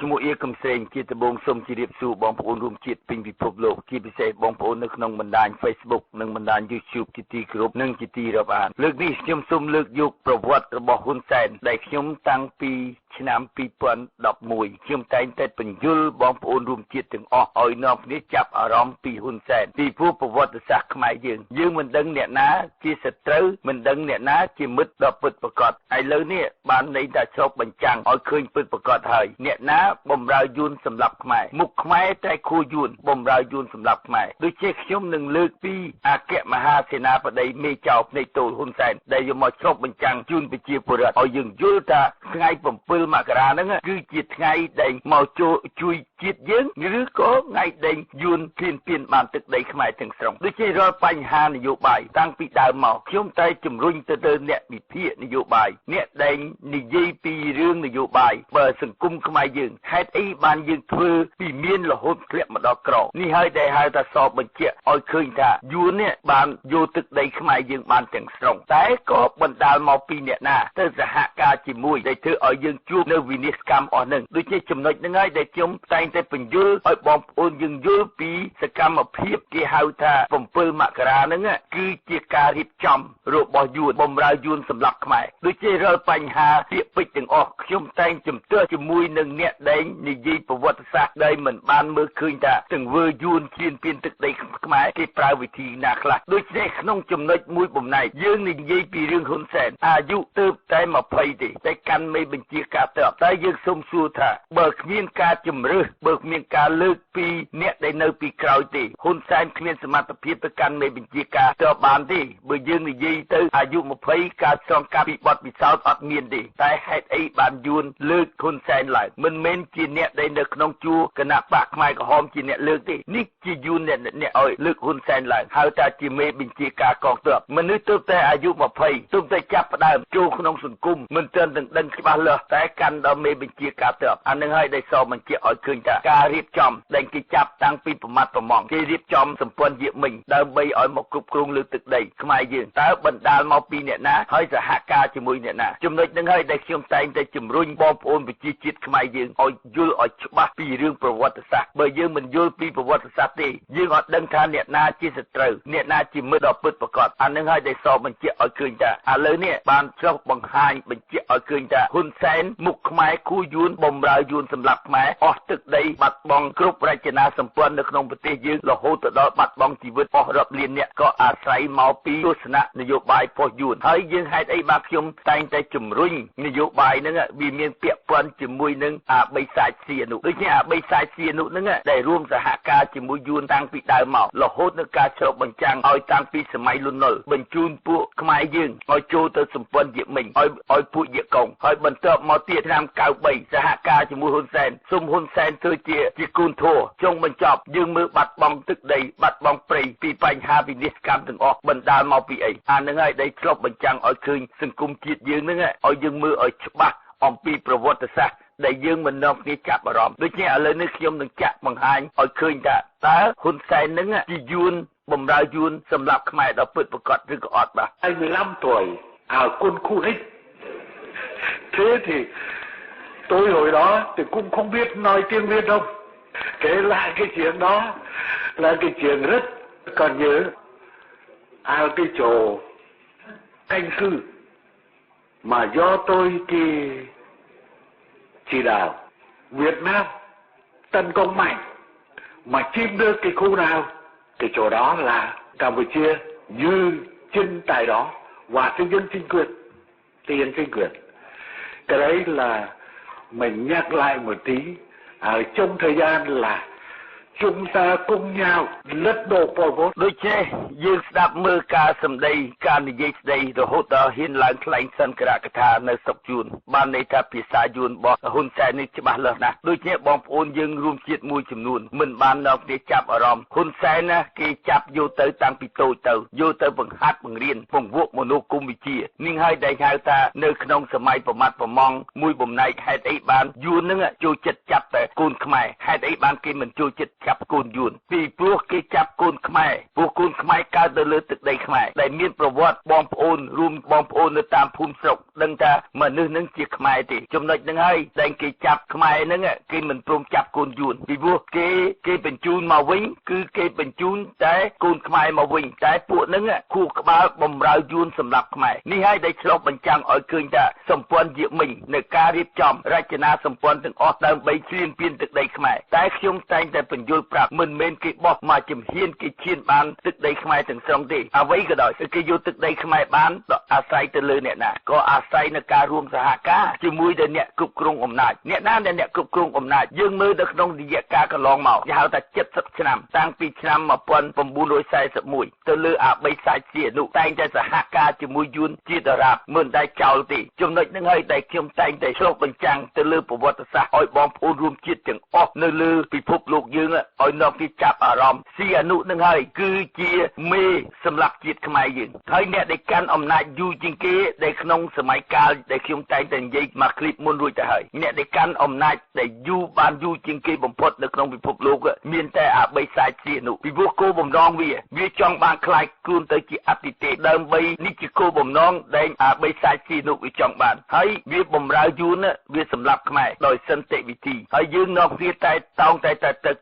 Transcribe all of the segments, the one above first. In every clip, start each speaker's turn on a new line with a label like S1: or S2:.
S1: ឈ្មោះអៀកំសែងជាដំបងសូមជម្រាបសួរបងប្អូនរួមជាតិពេញពិភពលោកជាពិសេសបងប្អូននៅក្នុងបណ្ដាញ Facebook និងបណ្ដាញ YouTube ជាទីគោរពនិងជាទីរាប់អានលើកនេះខ្ញុំសូមលើកយកប្រវត្តិរបស់ហ៊ុនសែនដែលខ្ញុំតាំងពីឆ្នាំ2011ខ្ញុំតែងតែបញ្យល់បងប្អូនរួមជាតិទាំងអស់ឲ្យនាំគ្នាចាប់អារម្មណ៍ពីហ៊ុនសែនពីព្រោះប្រវត្តិសាស្ត្រខ្មែរយើងមិនដឹងអ្នកណាជាសត្រូវមិនដឹងអ្នកណាជាមិត្តដ៏ពិតប្រាកដឥឡូវនេះបានន័យថាឆ្លុះបញ្ចាំងឲ្យឃើញពិតប្រាកដហើយអ្នកណាបំរើយួនសម្រាប់ខ្មែរមុខខ្មែរតែខួយួនបំរើយួនសម្រាប់ខ្មែរដូចជាខ្ញុំនឹងលើកពីអគ្គមហាសេនាបតីមេចៅភ្នែកតូចហ៊ុនសែនដែលយកមកឆ្លុះបញ្ចាំងជូនប្រជាពលរដ្ឋឲ្យយើងយល់ថាថ្ងៃ7មករាហ្នឹងគឺជាថ្ងៃដែលមកជួយជាតិយើងឬក៏ថ្ងៃដែលយួនគៀនពៀនបានទឹកដីខ្មែរទាំងស្រុងដូចជារាល់បញ្ហានយោបាយតាំងពីដើមមកខ្ញុំតែជំរុញទៅអ្នកវិភាគនយោបាយអ្នកដែលនិយាយពីរឿងនយោបាយបើសង្គមខ្មែរយើងហេតុអីបានយើងធ្វើពីមានរហូតធ្លាក់មកដល់ក្រនេះហើយដែលហៅថាសបញ្ជាក់ឲ្យឃើញថាយួននេះបានយកទឹកដីខ្មែរយើងបានទាំងស្រុងតែក៏បណ្ដាលមកពីអ្នកណាទៅសហការជាមួយដែលធ្វើឲ្យយើងជួបនៅវិនិច្ឆ័យកម្មអស់នឹងដូចជាចំណុចហ្នឹងហើយដែលខ្ញុំតែងតែបញ្យល់ឲ្យបងប្អូនយើងយល់ពីសកម្មភាពគេហៅថា7មករាហ្នឹងគឺជាការរៀបចំរបស់យួនបំរើយួនសម្រាប់ខ្មែរដូចជារាល់បញ្ហាពាក្យពេចន៍ទាំងអស់ខ្ញុំតែងជំទាស់ជាមួយនឹងអ្នកដែលនិយាយប្រវត្តិសាស្ត្រដែលមិនបានមើលឃើញថាទាំងវើយួនគៀនពៀនទឹកដីខ្មែរគេប្រើវិធីណាខ្លះដូចនេះក្នុងចំណុចមួយបំណែកយើងនិយាយពីរឿងហ៊ុនសែនអាយុទើបតែ20ទេតែកាន់មេបញ្ជាការទ័ពតែយើងសូមសួរថាបើគ្មានការជំរើសបើគ្មានការលើកពីអ្នកដែលនៅពីក្រោយទេហ៊ុនសែនគ្មានសមត្ថភាពទៅកាន់មេបញ្ជាការទ័ពបានទេបើយើងនិយាយទៅអាយុ20ការឆ្លងកាត់ពីបទពិសោធន៍អត់មានទេតែហេតុអីបានយួនលើកហ៊ុនសែនឡើងមិនមែនជាអ្នកដែលនៅក្នុងជួរគណៈបកខ្មែរក្រហមជាអ្នកលើកទេនេះជាយួនអ្នកឲ្យលើកហ៊ុនសែនឡើងហៅថាជាមេបញ្ជាការកងទ័ពមនុស្សទើបតែអាយុ20ទើបតែចាប់ផ្ដើមចូលក្នុងសង្គមមិនទាន់ទាំងដឹងច្បាស់លាស់តែកាន់ដល់មេបញ្ជាការទ័ពអានឹងហើយដែលសបញ្ជាក់ឲ្យឃើញថាការរៀបចំដែលគេចាប់តាំងពីប្រមាត់ប្រមងគេរៀបចំសម្ព័ន្ធយាមិញដើម្បីឲ្យមកគ្រប់គ្រងលើទឹកដីខ្មែរយើងតើបណ្ដាលមកពីអ្នកណាហើយសហការជាមួយអ្នកណាចំណុចហ្នឹងហើយដែលខ្ញុំតែងតែជំរុញបងប្អូនប្រជាជាតិខ្មែរយើងឲ្យយល់ឲ្យច្បាស់ពីរឿងប្រវត្តិសាស្ត្របើយើងមិនយល់ពីប្រវត្តិសាស្ត្រទេយើងអត់ដឹងថាអ្នកណាជាសត្រូវអ្នកណាជាមិត្តដ៏ពិតប្រាកដអានឹងហើយដែលសបញ្ជាក់ឲ្យឃើញថាឥឡូវនេះបានចុះបង្ហាញបញ្ជាក់ឲ្យឃើញថាហ៊ុនសែនមុខខ្មែរគូយួនបំរើយួនសម្រាប់ខ្មែរអស់ទឹកដីបាត់បង់គ្រប់រចនាសម្ព័ន្ធនៅក្នុងប្រទេសយើងរហូតទៅដល់បាត់បង់ជីវិតអស់រាប់លានអ្នកក៏អាស្រ័យមកពីទស្សនៈនយោបាយផុសយួនហើយយើងហេតុអីបានខ្ញុំតែងតែជំរុញនយោបាយហ្នឹងវាមានពាក់ព័ន្ធជាមួយនឹងអាបីសាច់សៀនុដូចជាអាបីសាច់សៀនុហ្នឹងដែលរួមសហការជាមួយយួនតាំងពីដើមមករហូតដល់ការឆ្លុះបញ្ចាំងឲ្យតាំងពីសម័យលន់នល់បញ្ជូនពួកខ្មែរយើងឲ្យចូលទៅសម្ព័ន្ធយាមិញឲ្យពួកយាកុងហើយបន្ទាប់មកទៀតឆ្នាំ93សហការជាមួយហ៊ុនសែនសុំហ៊ុនសែនធ្វើជាគូនធัวចុងបញ្ចប់យើងមើលបាត់បង់ទឹកដីបាត់បង់ព្រៃពីបញ្ហាវិនិច្ឆ័យកម្មទាំងអស់បណ្ដាលមកពីអីអានឹងហើយដែលឆ្លុះបញ្ចាំងឲ្យឃើញសង្គមជាតិយើងហ្នឹងឲ្យយើងមើលឲ្យច្បាស់អំពីប្រវត្តិសាស្ត្រដែលយើងមិននាំគ្នាចាប់អារម្មណ៍ដូចនេះឥឡូវនេះខ្ញុំនឹងចាក់បង្ហាញឲ្យឃើញថាតើហ៊ុនសែនហ្នឹងជាយួនបំរើយួនសម្រាប់ខ្មែរដល់ពិតប្រាកដឬក៏អត់បាទ
S2: 25 tuổi ở quân khu X thế thì tôi hồi đó thì cũng không biết nói tiếng Việt đâu kể lại cái chuyện đó là cái chuyện rất còn nhớ ở cái chỗ canh cư mà do tôi chỉ đạo Việt Nam tấn công mạnh mà chiếm được cái khu nào cái chỗ đó là Campuchia như chân tại đó và nhân dân tiền chính quyền cái đấy là mình nhắc lại một tí ở trong thời gian là chúng ta cùng nhau lật đổ Pol Pot
S1: ដូចចេះយើងស្ដាប់មើលការសម្ដីការនិយាយស្ដីរហូតដល់ហ៊ានឡើងថ្លែងសន្និកថានៅស្រុកយួនបានន័យថាភាសាយួនរបស់ហ៊ុនសែននេះច្បាស់លាស់ណាស់ដូចជាបងប្អូនយើងរួមជាតិមួយចំនួនមិនបាននាំគ្នាចាប់អារម្មណ៍ហ៊ុនសែនណាគេចាប់យកទៅតាំងពីតូចទៅយកទៅបង្ហាត់បង្រៀនពង្វក់មនោគមវិជ្ជានេះហើយដែលហៅថានៅក្នុងសម័យប្រមាត់ប្រមងមួយបំណែកហេតុអីបានយួននឹងចូលចិត្តចាប់តែកូនខ្មែរហេតុអីបានគេមិនចូលចិត្ត ចាប់កូនយួនពីព្រោះគេចាប់កូនខ្មែរពួកកូនខ្មែរកើតទៅលើទឹកដីខ្មែរដែលមានប្រវត្តិបងប្អូនរួមបងប្អូននៅតាមភូមិស្រុកដឹងថាមនុស្សនឹងជាខ្មែរទេចំណុចហ្នឹងហើយដែលគេចាប់ខ្មែរហ្នឹងគេមិនព្រមចាប់កូនយួនពីព្រោះគេបញ្ជូនមកវិញគឺគេបញ្ជូនតែកូនខ្មែរមកវិញតែពួកហ្នឹងខួរក្បាលបំរើយួនសម្រាប់ខ្មែរនេះហើយដែលឆ្លុះបញ្ចាំងឲ្យឃើញថាសម្ព័ន្ធជាមិញនៅការរៀបចំរចនាសម្ព័ន្ធទាំងអស់ដើម្បីឈ្លានពានទឹកដីខ្មែរតែខ្ញុំតែងតែបញ្យល់ប្រាប់មិនមែនគេបោះមកជំហានគេឈានបានទឹកដីខ្មែរទាំងស្រុងទេអ្វីក៏ដោយគេយកទឹកដីខ្មែរបានអាស្រ័យទៅលើអ្នកណាក៏អាស្រ័យនៅការរួមសហការជាមួយនឹងអ្នកគ្រប់គ្រងអំណាចអ្នកណាដែលអ្នកគ្រប់គ្រងអំណាចយើងមើលទៅក្នុងរយៈកាលកន្លងមកគេហៅថា70ឆ្នាំតាំងពីឆ្នាំ1941ទៅលើអាបិសាចសៀនុតែងតែសហការជាមួយយួនជាតិអារ៉ាប់មិនដែលចោលទេចំណុចហ្នឹងហើយដែលខ្ញុំតែងតែឆ្លុះបញ្ចាំងទៅលើប្រវត្តិសាស្ត្រឲ្យបងប្អូនរួមជាតិទាំងអស់នៅលើពិភពលោកយើងឲ្យនាំគេចាប់អារម្មណ៍សៀនុហ្នឹងហើយគឺជាមេសម្រាប់ជាតិខ្មែរយើងហើយអ្នកដែលកាន់អំណាចយូរជាងគេដែលក្នុងសម័យកាលដែលខ្ញុំតែងតែនិយាយមកคลิปមុនរួចទៅហើយអ្នកដែលកាន់អំណាចដែលយូរបានយូរជាងគេបំផុតនៅក្នុងពិភពលោកមានតែអាបិសាចសៀនុពីព្រោះគោលបំណងវាចង់បានខ្លាចខ្លួនទៅជាអតិថិដើម្បីនេះជាគោលបំណងដែលអាបិសាចសៀនុវាចង់បានហើយវាបំរើយួនវាសម្រាប់ខ្មែរដោយសន្តិវិធីហើយយើងនាំគ្នាតែតោងតែ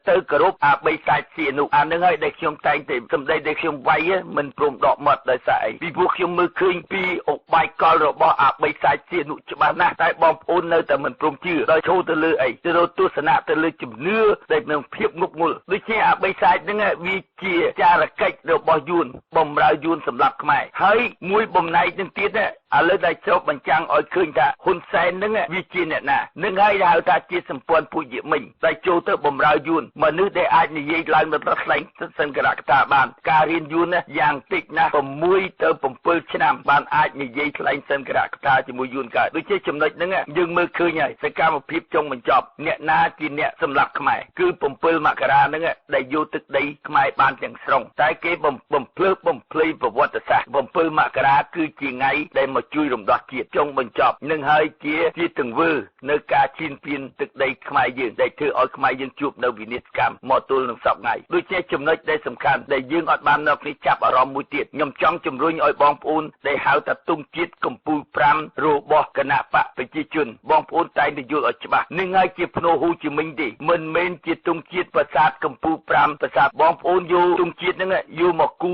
S1: ទៅគោរពអាបិសាចសៀនុអានឹងហើយដែលខ្ញុំតែងតែសម្ដីដែលខ្ញុំវាយមិនព្រមដកមាត់ដោយសារអីពីព្រោះខ្ញុំមើលឃើញពីឧបាយកលរបស់អាបិសាចសៀនុច្បាស់ណាស់តែបងប្អូននៅតែមិនព្រមជឿដោយចូលទៅលើអីទៅរកទស្សនៈទៅលើជំនឿដែលនឹងភាពងប់ងល់ដូចជាអាបិសាចហ្នឹងវាជាចារកិច្ចរបស់យួនបំរើយួនសម្រាប់ខ្មែរហើយមួយបំណែកនឹងទៀតឥឡូវដែលជ្រោបបញ្ចាំងឲ្យឃើញថាហ៊ុនសែនហ្នឹងវាជាអ្នកណានឹងហើយហៅថាជាសម្ព័ន្ធពួកយមិញដែលចូលទៅបំរើយួនមនុស្សដែលអាចនិយាយឡើងនៅប្រខ្លែងសិនករកតាបានការរៀនយួនយ៉ាងតិចណាស់6ទៅ7ឆ្នាំបានអាចនិយាយថ្លែងសិនករកតាជាមួយយួនកើតដូចជាចំណុចហ្នឹងយើងមើលឃើញហើយសកម្មភាពចុងបញ្ចប់អ្នកណាជាអ្នកសម្រាប់ខ្មែរគឺ7មករាហ្នឹងដែលយកទឹកដីខ្មែរបានទាំងស្រុងតែគេបំភ្លើបំភ្លៃប្រវត្តិសាស្ត្រ7មករាគឺជាថ្ងៃដែលមកជួយរំដោះជាតិចុងបញ្ចប់នឹងហើយជាទង្វើនៅការឈានពានទឹកដីខ្មែរយើងដែលធ្វើឲ្យខ្មែរយើងជួបនៅវិនាសកម្មមកទល់នឹងសពថ្ងៃដូចជាចំណុចដែលសំខាន់ដែលយើងអត់បាននៅគ្នាចាប់អារម្មណ៍មួយទៀតខ្ញុំចង់ជំរុញឲ្យបងប្អូនដែលហៅថាទង់ជាតិកម្ពុជា5របស់គណៈបកប្រជាជនបងប្អូនតែងតែយល់ឲ្យច្បាស់នឹងហើយជាភ្នោហូជីមិញទេមិនមែនជាទង់ជាតិប្រាសាទកម្ពុជា5ប្រាសាទបងប្អូនយកទង់ជាតិហ្នឹងយកមកគូ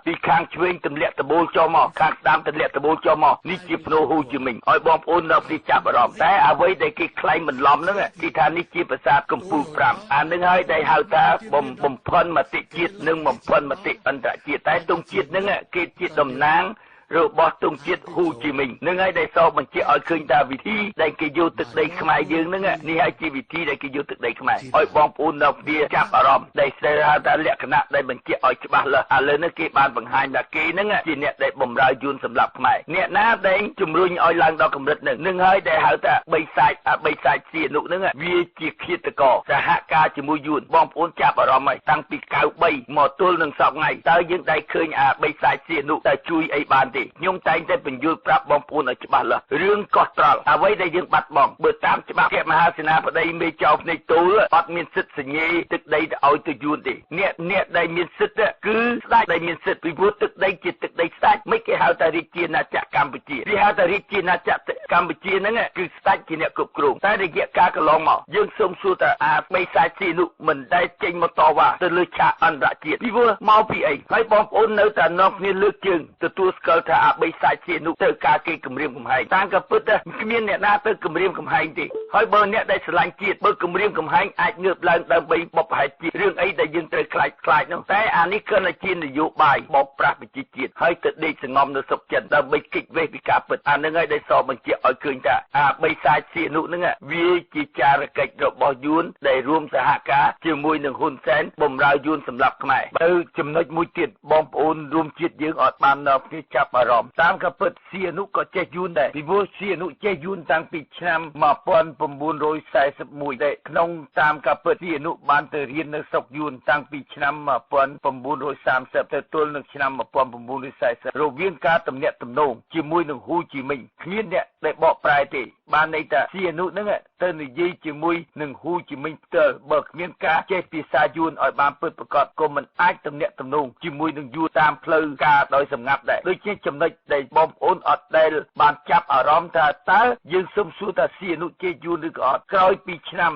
S1: ពីខាងឆ្វេងទម្លាក់ដបូលចូលមកខាងស្ដាំទម្លាក់ដបូលចូលមកនេះជាភ្នោហូជីមិញឲ្យបងប្អូននៅទីចាប់អារម្មណ៍តែអ្វីដែលគេខ្លែងបន្លំហ្នឹងគេថានេះជាប្រាសាទកម្ពុជា5អានឹងហើយដែលហៅថាបំផិនមតិជាតិនិងបំផិនមតិអន្តរជាតិតែទង់ជាតិហ្នឹងគេជាតំណាងរបស់ទង់ជាតិហ៊ូជីមិញនឹងហើយដែលសោបញ្ជាក់ឲ្យឃើញថាវិធីដែលគេយកទឹកដីខ្មែរយើងហ្នឹងនេះហើយជាវិធីដែលគេយកទឹកដីខ្មែរឲ្យបងប្អូននៅគ្នាចាប់អារម្មណ៍ដែលស្ដីថាលក្ខណៈដែលបញ្ជាក់ឲ្យច្បាស់លាស់ឥឡូវនេះគេបានបង្ហាញថាគេហ្នឹងជាអ្នកដែលបំរើយួនសម្រាប់ខ្មែរអ្នកណាដែលជំរុញឲ្យឡើងដល់កម្រិតហ្នឹងនឹងហើយដែលហៅថាបិសាចសៀនុហ្នឹងវាជាឃាតករសហការជាមួយយួនបងប្អូនចាប់អារម្មណ៍ហើយតាំងពី93មកទល់នឹងសពថ្ងៃតើយើងដែលឃើញបិសាចសៀនុតើជួយអីបានទេខ្ញុំតែងតែបញ្យល់ប្រាប់បងប្អូនឲ្យច្បាស់លាស់រឿងកោះត្រល់អ្វីដែលយើងបាត់បង់បើតាមច្បាប់គមហាសេនាបតីមេចៅភ្នែកទូលអត់មានសិទ្ធិសញ្ញេទឹកដីទៅឲ្យទៅយួនទេអ្នកដែលមានសិទ្ធិគឺស្ដេចដែលមានសិទ្ធិពីព្រោះទឹកដីជាទឹកដីស្ដេចមិនគេហៅថារាជាណាចក្រកម្ពុជាគេហៅថារាជាណាចក្រកម្ពុជាហ្នឹងគឺស្ដេចជាអ្នកគ្រប់គ្រងតែរយៈកាលកន្លងមកយើងសូមសួរថាបិសាចសៀនុមិនដែលចេញមកតវ៉ាទៅលើឆាកអន្តរជាតិពីព្រោះមកពីអីហើយបងប្អូននៅតែនាំគ្នាលើកជើងទទួលស្គាល់ថាបិសាចសៀនុទៅការគេគម្រាមកំហែងតាមក៏ពិតគ្មានអ្នកណាទៅគម្រាមកំហែងទេហើយបើអ្នកដែលស្រឡាញ់ជាតិបើគម្រាមកំហែងអាចងើបឡើងដើម្បីបបផែជាតិរឿងអីដែលយើងត្រូវខ្លាចនោះតែអានេះគឺជានយោបាយបបប្រាស់ប្រជាជាតិហើយទៅដេកសងំនៅសុខចិត្តដើម្បីគេចវេះពីការពិតអានឹងហើយដែលសបញ្ជាក់ឲ្យឃើញថាបិសាចសៀនុហ្នឹងវាជាចារកិច្ចរបស់យួនដែលរួមសហការជាមួយនឹងហ៊ុនសែនបំរើយួនសម្រាប់ខ្មែរបើចំណុចមួយទៀតបងប្អូនរួមជាតិយើងអត់បាននៅគ្នាចាប់អារម្មណ៍តាមក៏ពិតសៀនុក៏ចេះយួនដែរពីព្រោះសៀនុចេះយួនតាំងពីឆ្នាំ1941 1941ដែលក្នុងតាមការពិតសៀនុបានទៅរៀននៅស្រុកយួនតាំងពីឆ្នាំ1930ទៅទល់នឹងឆ្នាំ1940រវាងការទំនាក់ទំនងជាមួយនឹងហ៊ូជីមិញគ្មានអ្នកដែលបកប្រែទេបានន័យថាសៀនុហ្នឹងទៅនិយាយជាមួយនឹងហ៊ូជីមិញផ្ទាល់បើគ្មានការចេះភាសាយួនឲ្យបានពិតប្រាកដក៏មិនអាចទំនាក់ទំនងជាមួយនឹងយួនតាមផ្លូវការដោយសម្ងាត់ដែរដូចជាចំណុចដែលបងប្អូនអត់ដែលបានចាប់អារម្មណ៍ថាតើយើងសុំសួរថាសៀនុជាយួនឬក៏អត់ក្រោយពីឆ្នាំ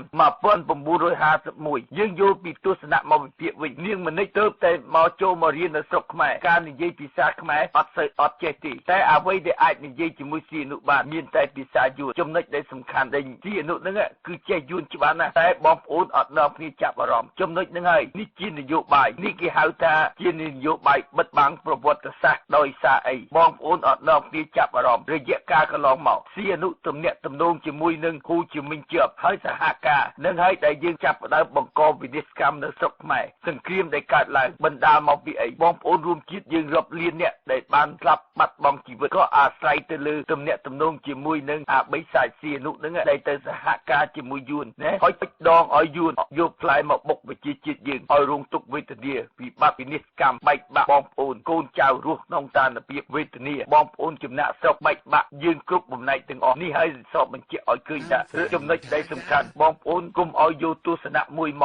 S1: 1951យើងយល់ពីទស្សនៈមកវិភាគវិញនាងមនិចទៅតែមកចូលមករៀននៅស្រុកខ្មែរការនិយាយភាសាខ្មែរអត់ចេះទេតែអ្វីដែលអាចនិយាយជាមួយសៀនុបានមានតែភាសាយួនចំណុចដែលសំខាន់ដែលសៀនុហ្នឹងគឺចេះយួនច្បាស់ណាស់តែបងប្អូនអត់នាំគ្នាចាប់អារម្មណ៍ចំណុចហ្នឹងហើយនេះជានយោបាយនេះគេហៅថាជានយោបាយបិទបាំងប្រវត្តិសាស្ត្រដោយសារអីបងប្អូនអត់នាំគ្នាចាប់អារម្មណ៍រយៈកាលកន្លងមកសៀនុទំនាក់ទំនងជាមួយនឹងហ៊ូជីមិញជាប់ហើយសហការនឹងហើយដែលយើងចាប់ផ្ដើមបង្កវិនិច្ឆ័យកម្មនៅស្រុកខ្មែរសង្គ្រាមដែលកើតឡើងបណ្ដាលមកពីអីបងប្អូនរួមជាតិយើងរាប់លានអ្នកដែលបានស្លាប់បាត់បង់ជីវិតក៏អាស្រ័យទៅលើទំនាក់ទំនងជាមួយនឹងអាបិសាចសៀនុនឹងដែលទៅសហការជាមួយយួនណាហើយពេចដងឲ្យយួនយកផ្លែមកបុកប្រជាជាតិយើងឲ្យរងទុក្ខវេទនាវិបត្តិវិនិច្ឆ័យកម្មបែកបាក់បងប្អូនកូនចៅរស់ក្នុងស្ថានភាពវេទនាបងប្អូនចំណាក់ស្រុកបែកបាក់យើងគ្រប់បំណែកទាំងអស់នេះហើយសពបញ្ជាក់ឲ្យឃើញថាចំណុចដែលសំខាន់បងប្អូនកុំឲ្យយកទស្សនៈមួយម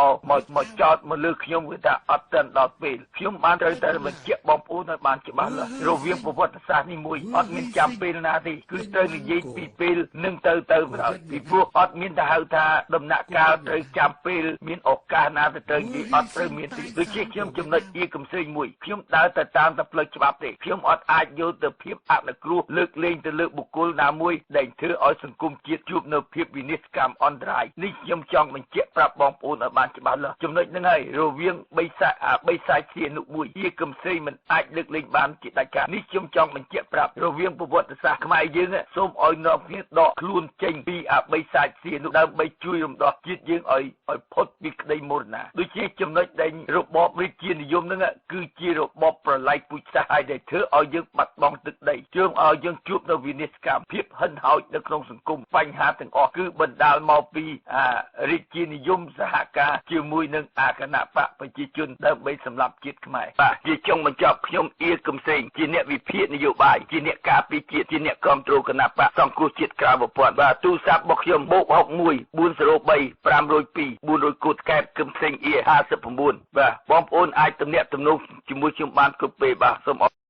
S1: កចោតមកលើខ្ញុំគឺថាអត់ទាន់ដល់ពេលខ្ញុំបានត្រូវតែបញ្ជាក់បងប្អូនឲ្យបានច្បាស់លាស់រវាងប្រវត្តិសាស្ត្រនេះមួយអត់មានចាំពេលណាទេគឺត្រូវនិយាយពីពេលនឹងទៅបណ្ដោយពីព្រោះអត់មានទៅហៅថាដំណាក់កាលត្រូវចាំពេលមានឱកាសណាទៅត្រូវនិយាយអត់ត្រូវមានទេដូចជាខ្ញុំចំណុចជាកំសែងមួយខ្ញុំដើរទៅតាមតែផ្លូវច្បាប់ទេខ្ញុំអត់អាចយកទៅភាពអនុគ្រោះលើកលែងទៅលើបុគ្គលណាមួយដែលធ្វើឲ្យសង្គមជាតិជួបនៅភាពវិនិច្ឆ័យកម្មអន្តរាយនេះខ្ញុំចង់បញ្ជាក់ប្រាប់បងប្អូនឲ្យបានច្បាស់លាស់ចំណុចហ្នឹងហើយរវាងបិសាចសៀនុមួយជាកំសែងមិនអាចលើកលែងបានជាដាច់ខាតនេះខ្ញុំចង់បញ្ជាក់ប្រាប់រវាងប្រវត្តិសាស្ត្រខ្មែរយើងសូមឲ្យនាំគ្នាដកខ្លួនចេញពីបិសាចសៀនុដើម្បីជួយរំដោះជាតិយើងឲ្យផុតពីក្តីមរណាដូចជាចំណុចដែលរបបរាជានិយមហ្នឹងគឺជារបបប្រល័យពូជសាសន៍ហើយដែលធ្វើឲ្យយើងបាត់បង់ទឹកដីជើងឲ្យយើងជួបនៅវិនិច្ឆ័យកម្មភាពហិនហោចនៅក្នុងសង្គមបញ្ហាទាំងអស់គឺបណ្ដាលមកពីរាជានិយមសហការជាមួយនឹងគណៈបកប្រជាជនដើម្បីសម្លាប់ជាតិខ្មែរបាទជាចុងបញ្ចប់ខ្ញុំអៀកំសែងជាអ្នកវិភាគនយោបាយជាអ្នកការពារជាតិជាអ្នកគ្រប់គ្រងគណៈបកសង្គ្រោះជាតិក្រៅប្រព័ន្ធបាទទូរស័ព្ទរបស់ខ្ញុំ+61 403 502 400កូដកែបកំសែងអៀ59បាទបងប្អូនអាចទំនាក់ទំនងជាមួយខ្ញុំបានគ្រប់ពេលបាទសូម